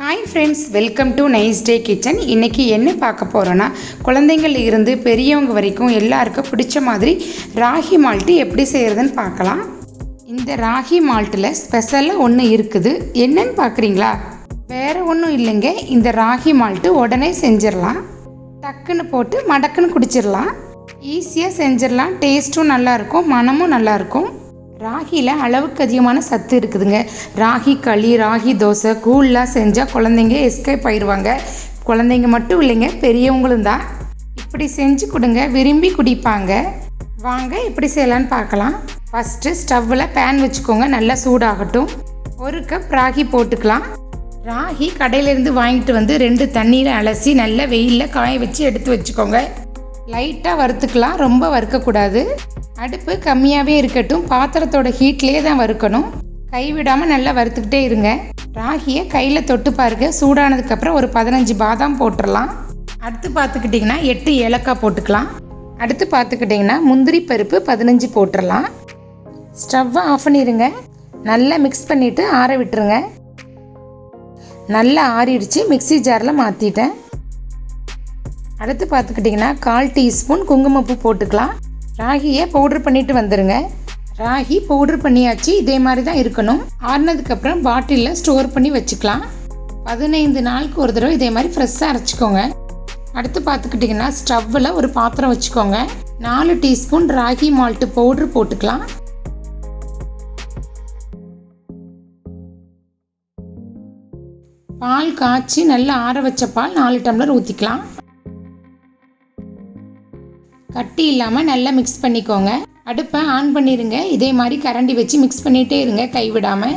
Hi friends, welcome to nice day kitchen. இன்றைக்கி என்ன பார்க்க போகிறோன்னா, குழந்தைங்கள்ல இருந்து பெரியவங்க வரைக்கும் எல்லாருக்கும் பிடிச்ச மாதிரி ராகி மால்ட்டு எப்படி செய்கிறதுன்னு பார்க்கலாம். இந்த ராகி மால்ட்டில் ஸ்பெஷலாக ஒன்று இருக்குது. என்னன்னு பார்க்குறீங்களா? வேறு ஒன்றும் இல்லைங்க, இந்த ராகி மால்ட்டு உடனே செஞ்சிடலாம். டக்குன்னு போட்டு மடக்குன்னு குடிச்சிடலாம். ஈஸியாக செஞ்சிடலாம். டேஸ்ட்டும் நல்லாயிருக்கும், மனமும் நல்லாயிருக்கும். ராகியில் அளவுக்கு அதிகமான சத்து இருக்குதுங்க. ராகி களி, ராகி தோசை, கூழ்லாம் செஞ்சால் குழந்தைங்க எஸ்கேப் ஆயிடுவாங்க. குழந்தைங்க மட்டும் இல்லைங்க, பெரியவங்களும் தான். இப்படி செஞ்சு கொடுங்க, விரும்பி குடிப்பாங்க. வாங்க இப்படி செய்யலான்னு பார்க்கலாம். ஃபஸ்ட்டு ஸ்டவ்வில் பேன் வச்சுக்கோங்க, நல்லா சூடாகட்டும். 1 கப் ராகி போட்டுக்கலாம். ராகி கடையிலேருந்து வாங்கிட்டு வந்து 2 தண்ணியில் அலசி நல்லா வெயிலில் காய வச்சு எடுத்து வச்சுக்கோங்க. லைட்டாக வறுத்துக்கலாம், ரொம்ப வறுக்கக்கூடாது. அடுப்பு கம்மியாகவே இருக்கட்டும். பாத்திரத்தோட ஹீட்லேயே தான் வறுக்கணும். கைவிடாமல் நல்லா வறுத்துக்கிட்டே இருங்க. ராகியை கையில் தொட்டு பாருங்க. சூடானதுக்கப்புறம் ஒரு 15 பாதாம் போட்டுடலாம். அடுத்து பார்த்துக்கிட்டிங்கன்னா 8 ஏலக்காய் போட்டுக்கலாம். அடுத்து பார்த்துக்கிட்டிங்கன்னா முந்திரி பருப்பு 15 போட்டுடலாம். ஸ்டவ்வை ஆஃப் பண்ணிடுங்க. நல்லா மிக்ஸ் பண்ணிவிட்டு ஆற விட்டுருங்க. நல்லா ஆறிடுச்சு, மிக்ஸி ஜாரில் மாற்றிட்டேன். அடுத்து பார்த்துக்கிட்டிங்கன்னா 1/4 டீஸ்பூன் குங்குமப்பூ போட்டுக்கலாம். ராகியை பவுட்ரு பண்ணிவிட்டு வந்துடுங்க. ராகி பவுட்ரு பண்ணியாச்சு, இதே மாதிரி தான் இருக்கணும். ஆறினதுக்கப்புறம் பாட்டிலில் ஸ்டோர் பண்ணி வச்சுக்கலாம். 15 நாளுக்கு ஒரு தடவை இதே மாதிரி ஃப்ரெஷ்ஷாக அரைச்சிக்கோங்க. அடுத்து பார்த்துக்கிட்டிங்கன்னா ஸ்டவ்வில் ஒரு பாத்திரம் வச்சுக்கோங்க. 4 டீஸ்பூன் ராகி மால்ட்டு பவுட்ரு போட்டுக்கலாம். பால் காய்ச்சி நல்லா ஆற வச்ச பால் 4 டம்ளர் ஊற்றிக்கலாம். கட்டி இல்லாமல் நல்லா மிக்ஸ் பண்ணிக்கோங்க. அடுப்பை ஆன் பண்ணிடுங்க. இதே மாதிரி கரண்டி வச்சு மிக்ஸ் பண்ணிகிட்டே இருங்க, கைவிடாமல்.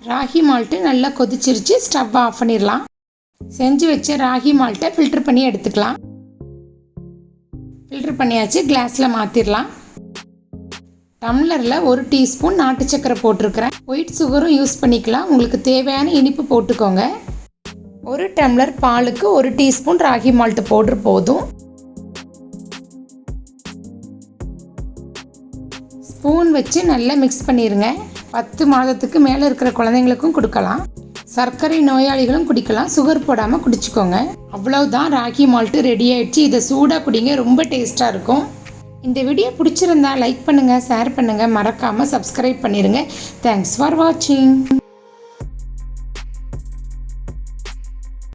ராகி மால்ட்டு நல்லா கொதிச்சிருச்சு, ஸ்டவ் ஆஃப் பண்ணிடலாம். செஞ்சு வச்ச ராகி மால்ட்டை ஃபில்ட்ரு பண்ணி எடுத்துக்கலாம். ஃபில்ட்ரு பண்ணியாச்சு, கிளாஸில் மாற்றிடலாம். டம்ளரில் 1 டீஸ்பூன் நாட்டு சக்கரை போட்டிருக்கிறேன். ஒயிட் சுகரும் யூஸ் பண்ணிக்கலாம், உங்களுக்கு தேவையான இனிப்பு போட்டுக்கோங்க. 1 டம்ளர் பாலுக்கு 1 டீஸ்பூன் ராகி மால்ட்டு பவுட்ரு போதும். ஸ்பூன் வச்சு நல்லா மிக்ஸ் பண்ணிடுங்க. 10 மாதத்துக்கு மேலே இருக்கிற குழந்தைங்களுக்கும் கொடுக்கலாம். சர்க்கரை நோயாளிகளும் குடிக்கலாம். சுகர் போடாமல் குடிச்சிக்கோங்க. அவ்வளவுதான், ராகி மால்ட்டு ரெடி ஆகிடுச்சு. இதை சூடாக குடிங்க, ரொம்ப டேஸ்ட்டாக இருக்கும். இந்த வீடியோ பிடிச்சிருந்தா லைக் பண்ணுங்கள், ஷேர் பண்ணுங்கள், மறக்காமல் சப்ஸ்கிரைப் பண்ணிடுங்க. தேங்க்ஸ் ஃபார் வாட்சிங்.